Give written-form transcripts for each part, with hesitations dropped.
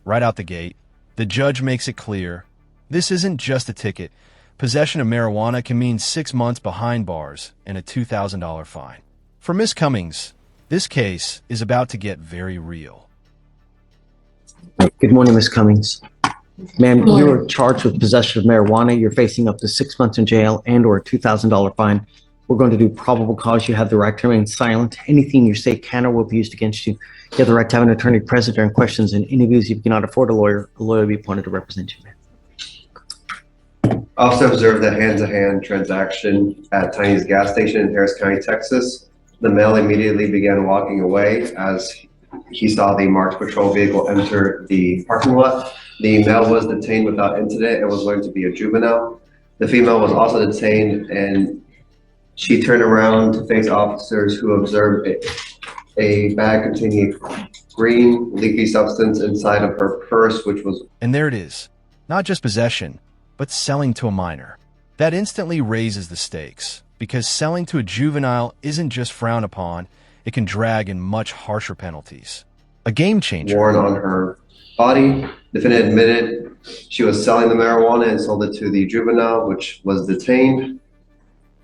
Right out the gate, the judge makes it clear this isn't just a ticket. Possession of marijuana can mean 6 months behind bars and a $2,000 fine. For Miss Cummings, this case is about to get very real. Good morning, Miss Cummings. Ma'am, you are charged with possession of marijuana. You're facing up to 6 months in jail and or a $2,000 fine. We're going to do probable cause. You have the right to remain silent. Anything you say can or will be used against you. You have the right to have an attorney present during questions and interviews. If you cannot afford a lawyer will be appointed to represent you, ma'am. Also observed a hand-to-hand transaction at Tiny's gas station in Harris County, Texas. The male immediately began walking away as he saw the marked patrol vehicle enter the parking lot. The male was detained without incident and was learned to be a juvenile. The female was also detained, and she turned around to face officers who observed a bag containing green leafy substance inside of her purse, which was... And there it is. Not just possession, but selling to a minor. That instantly raises the stakes, because selling to a juvenile isn't just frowned upon, it can drag in much harsher penalties. A game changer. Worn on her body. Defendant admitted she was selling the marijuana and sold it to the juvenile, which was detained.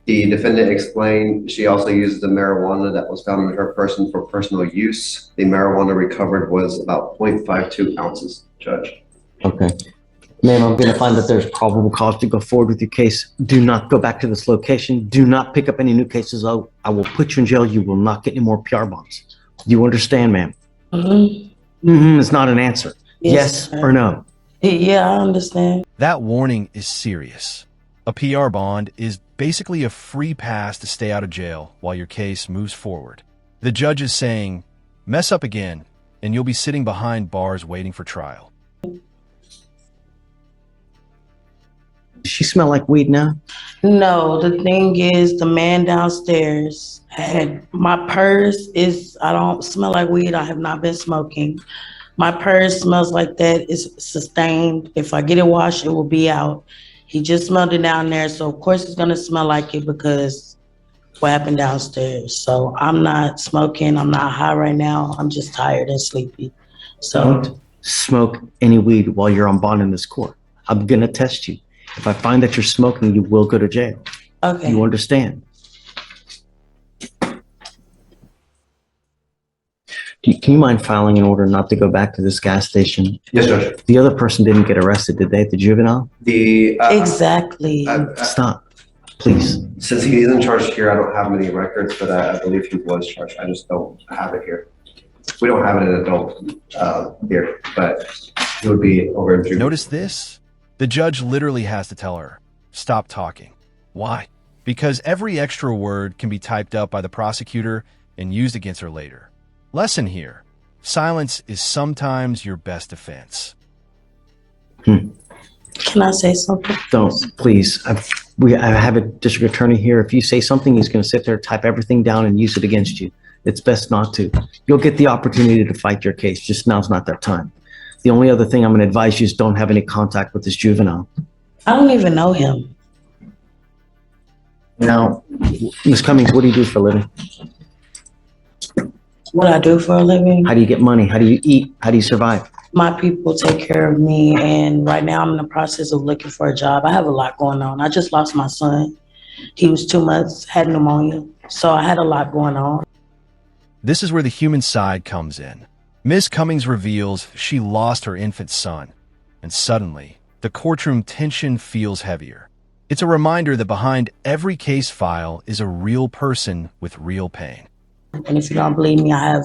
The defendant explained she also used the marijuana that was found in her person for personal use. The marijuana recovered was about 0.52 ounces, Judge. Okay. Ma'am, I'm going to find that there's probable cause to go forward with your case. Do not go back to this location. Do not pick up any new cases. I will put you in jail. You will not get any more PR bonds. Do you understand, ma'am? It's not an answer. Yes or no? Yeah, I understand. That warning is serious. A PR bond is basically a free pass to stay out of jail while your case moves forward. The judge is saying, mess up again, and you'll be sitting behind bars waiting for trial. Does she smell like weed now? No, the thing is, the man downstairs had my purse I don't smell like weed. I have not been smoking. My purse smells like that. It's sustained. If I get it washed, it will be out. He just smelled it down there. So of course it's going to smell like it because what happened downstairs. So I'm not smoking. I'm not high right now. I'm just tired and sleepy. So don't smoke any weed while you're on bond in this court. I'm going to test you. If I find that you're smoking, you will go to jail. Okay. You understand? Can you mind filing an order not to go back to this gas station? Yes, Judge. The other person didn't get arrested, did they? The juvenile? Exactly. Stop, please. Since he isn't charged here, I don't have many records, but I believe he was charged. I just don't have it here. We don't have an adult here, but it would be over in juvenile. Notice this? The judge literally has to tell her, stop talking. Why? Because every extra word can be typed up by the prosecutor and used against her later. Lesson here, silence is sometimes your best defense. Can I say something? Don't, please. I have a district attorney here. If you say something, he's going to sit there, type everything down, and use it against you. It's best not to. You'll get the opportunity to fight your case. Just now's not that time. The only other thing I'm going to advise you is don't have any contact with this juvenile. I don't even know him. Now, Ms. Cummings, what do you do for a living? What I do for a living? How do you get money? How do you eat? How do you survive? My people take care of me, and right now I'm in the process of looking for a job. I have a lot going on. I just lost my son. He was 2 months, had pneumonia, so I had a lot going on. This is where the human side comes in. Ms. Cummings reveals she lost her infant son, and suddenly, the courtroom tension feels heavier. It's a reminder that behind every case file is a real person with real pain. And if you don't believe me, I have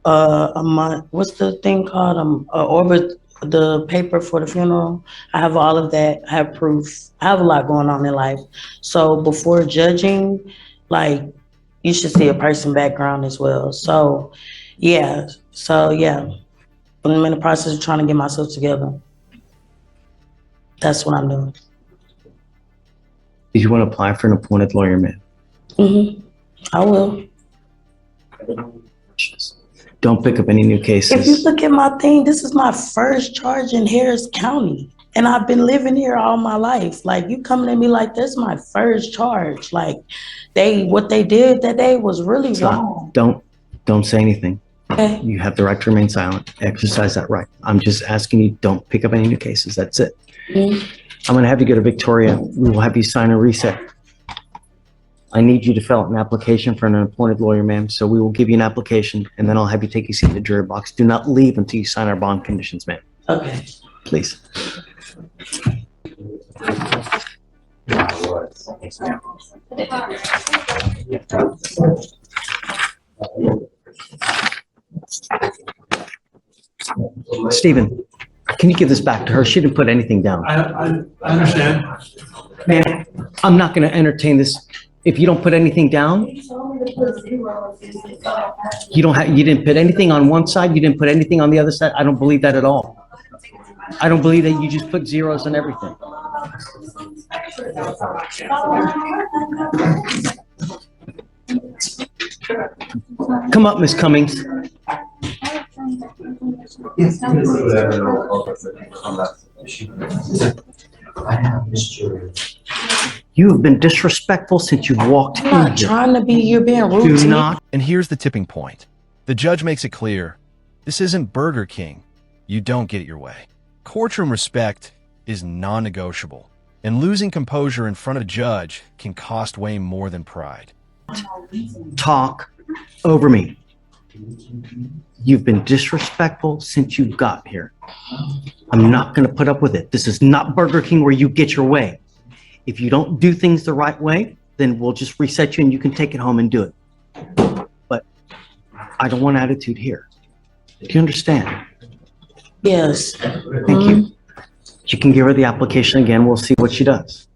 a month. What's the thing called? Over the paper for the funeral. I have all of that. I have proof. I have a lot going on in life. So before judging, like, you should see a person background as well. So yeah. I'm in the process of trying to get myself together. That's what I'm doing. Do you want to apply for an appointed lawyer, man? I will. Don't pick up any new cases. If you look at my thing, this is my first charge in Harris County. And I've been living here all my life. Like, you coming at me like this, my first charge. Like, what they did that day was really wrong. Don't say anything. Okay. You have the right to remain silent. Exercise that right. I'm just asking you, don't pick up any new cases. That's it. Mhm. I'm going to have you go to Victoria. We will have you sign a reset. I need you to fill out an application for an appointed lawyer, ma'am. So we will give you an application, and then I'll have you take a seat in the jury box. Do not leave until you sign our bond conditions, ma'am. Okay. Please. Stephen, can you give this back to her? She didn't put anything down. I understand. Ma'am, I'm not going to entertain this. If you don't put anything down, you didn't put anything on one side, you didn't put anything on the other side. I don't believe that at all. I don't believe that you just put zeros on everything. Come up, Miss Cummings. You have been disrespectful since you walked I'm in not here. trying to be, you're being rude Do to me. not. And here's the tipping point. The judge makes it clear, this isn't Burger King. You don't get your way. Courtroom respect is non-negotiable, and losing composure in front of a judge can cost way more than pride. Talk over me. You've been disrespectful since you got here. I'm not going to put up with it. This is not Burger King where you get your way. If you don't do things the right way, then we'll just reset you and you can take it home and do it. But I don't want attitude here. Do you understand? Yes. Thank you. You can give her the application again. We'll see what she does.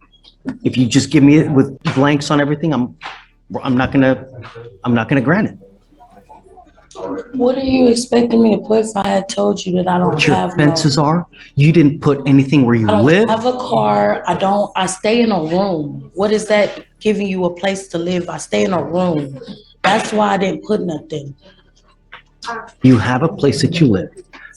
If you just give me it with blanks on everything, I'm not gonna grant it. What are you expecting me to put if I had told you that I don't What your have offenses are, you didn't put anything where you I don't live. have a car. I stay in a room. What is that giving you a place to live? I stay in a room. That's why I didn't put nothing. You have a place that you live.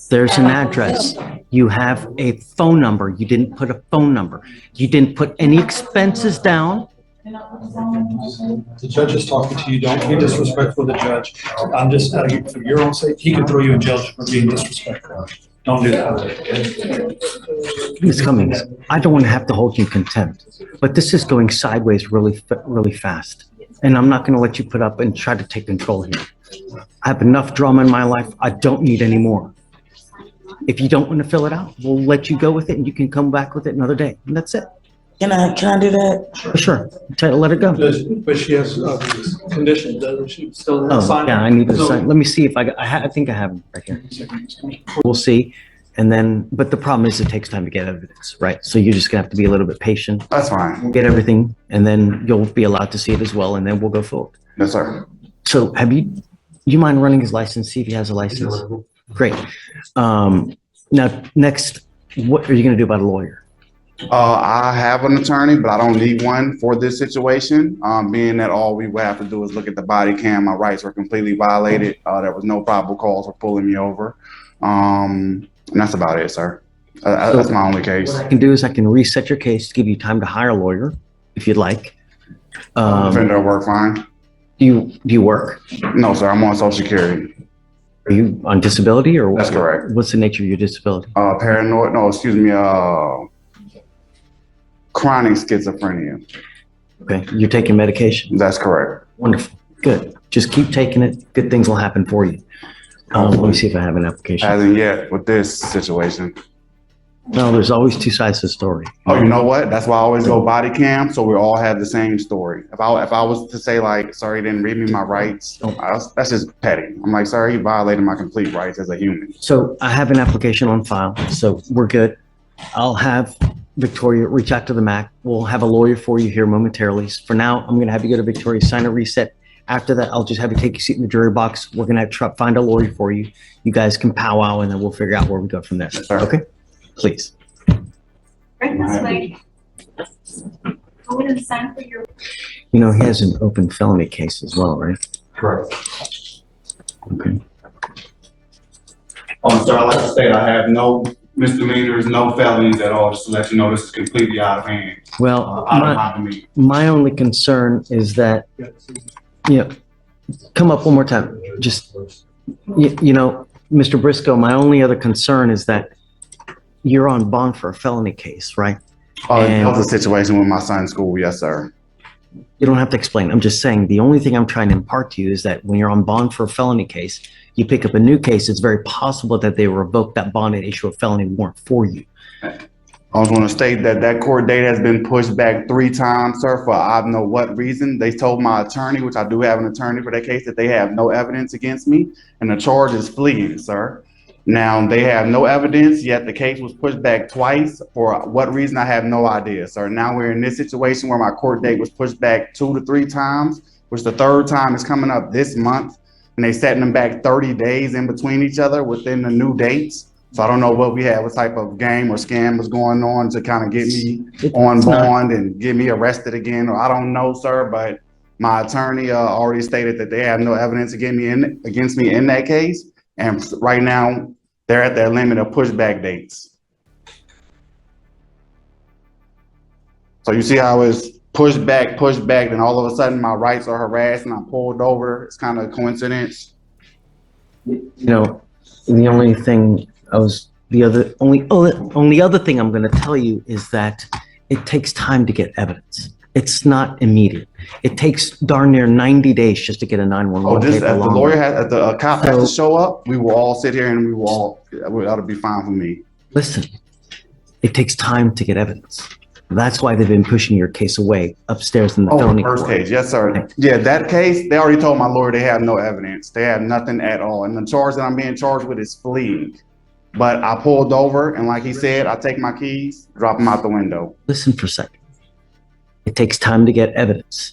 There's an address. You have a phone number. You didn't put a phone number. You didn't put any expenses down. The judge is talking to you. Don't be disrespectful to the judge. I'm just, for your own sake, he can throw you in jail for being disrespectful. Don't do that. Ms. Cummings, I don't want to have to hold you in contempt, but this is going sideways really fast. And I'm not going to let you put up and try to take control here. I have enough drama in my life. I don't need any more. If you don't want to fill it out, we'll let you go with it and you can come back with it another day. And that's it. Can I do that? Sure. Let it go. But she has conditions, doesn't she? Still Oh, sign. yeah, I need to sign. Let me see if I think I have them right here. We'll see. And then, but the problem is it takes time to get evidence, right? So you're just gonna have to be a little bit patient, That's fine. get everything, and then you'll be allowed to see it as well, and then we'll go forward. Yes, sir. So you mind running his license, see if he has a license? Great. Now, next, what are you gonna do about a lawyer? I have an attorney, but I don't need one for this situation. Being that all we would have to do is look at the body cam, my rights were completely violated. There was no probable cause for pulling me over. And that's about it, sir. That's my only case. What I can do is I can reset your case, give you time to hire a lawyer, if you'd like. Defender will work fine. Do you work? No, sir, I'm on Social Security. Are you on disability or? That's correct. What's the nature of your disability? Paranoid, no, excuse me, chronic schizophrenia. Okay, you're taking medication. That's correct. Wonderful, good. Just keep taking it. Good things will happen for you. Let me see if I have an application. Hasn't yet with this situation. No, there's always two sides to the story. Oh, you know what? That's why I always go body cam, so we all have the same story. If I was to say like, sorry, you didn't read me my rights, that's just petty. I'm like, sorry, you violated my complete rights as a human. So I have an application on file, so we're good. I'll have Victoria reach out to the MAC. We'll have a lawyer for you here momentarily. For now, I'm gonna have you go to Victoria, sign a reset. After that, I'll just have you take a seat in the jury box. We're gonna find a lawyer for you. You guys can powwow and then we'll figure out where we go from there. Sure. Okay? Please. Right this way. Go in and sign for your. You know, he has an open felony case as well, right? Correct. Okay. Oh, sir, I'd like to state I have no misdemeanors, no felonies at all, just to let you know this is completely out of hand. Well, Out of my demeanor. my only concern is that, you know, come up one more time. Just You know, Mr. Briscoe, my only other concern is that you're on bond for a felony case, right? That was a situation with my son's school, yes, sir. You don't have to explain. I'm just saying, the only thing I'm trying to impart to you is that when you're on bond for a felony case, you pick up a new case, it's very possible that they revoke that bond and issue a felony warrant for you. I was going to state that that court date has been pushed back 3 times, sir, for I don't know what reason. They told my attorney, which I do have an attorney for that case, that they have no evidence against me, and the charge is fleeing, sir. Now, they have no evidence, yet the case was pushed back twice. For what reason, I have no idea, sir. Now we're in this situation where my court date was pushed back 2 to 3 times, which the 3rd time is coming up this month, and they setting them back 30 days in between each other within the new dates. So I don't know what we have, what type of game or scam was going on to kind of get me on bond and get me arrested again, or I don't know, sir, but my attorney already stated that they have no evidence against me in that case. And right now, they're at their limit of pushback dates. So you see how it's pushed back, then all of a sudden my rights are harassed and I'm pulled over. It's kind of a coincidence. You know, the only thing only other thing I'm going to tell you is that it takes time to get evidence. It's not immediate. It takes darn near 90 days just to get a 911. Just as the cop has to show up, we will all sit here and that'll be fine for me. Listen, it takes time to get evidence. That's why they've been pushing your case away upstairs in the felony first court. case, yes, sir. Yeah, that case, they already told my lawyer they have no evidence. They have nothing at all. And the charge that I'm being charged with is fleeing. But I pulled over, and like he said, I take my keys, drop them out the window. Listen for a second. It takes time to get evidence.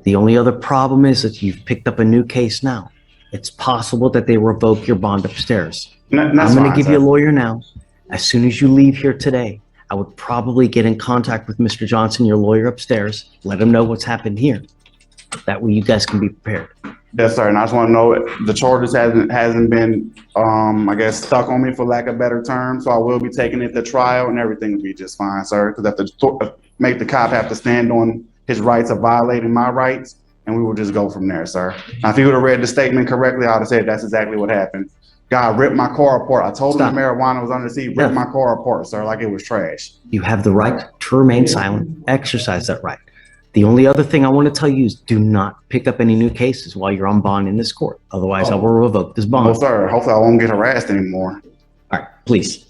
The only other problem is that you've picked up a new case now. It's possible that they revoke your bond upstairs. I'm going to give you a lawyer now. As soon as you leave here today, I would probably get in contact with Mr. Johnson, your lawyer upstairs, let him know what's happened here. That way you guys can be prepared. Yes, sir. And I just want to know the charges hasn't been, I guess, stuck on me for lack of better term. So I will be taking it to trial and everything will be just fine, sir. Because have to make the cop have to stand on his rights of violating my rights. And we will just go from there, sir. Now, if you would have read the statement correctly, I would have said that's exactly what happened. Guy ripped my car apart. I told him the marijuana was under the seat, ripped my car apart, sir, like it was trash. You have the right to remain silent. Exercise that right. The only other thing I want to tell you is do not pick up any new cases while you're on bond in this court. Otherwise, I will revoke this bond. Oh, sir. Hopefully I won't get harassed anymore. All right, please.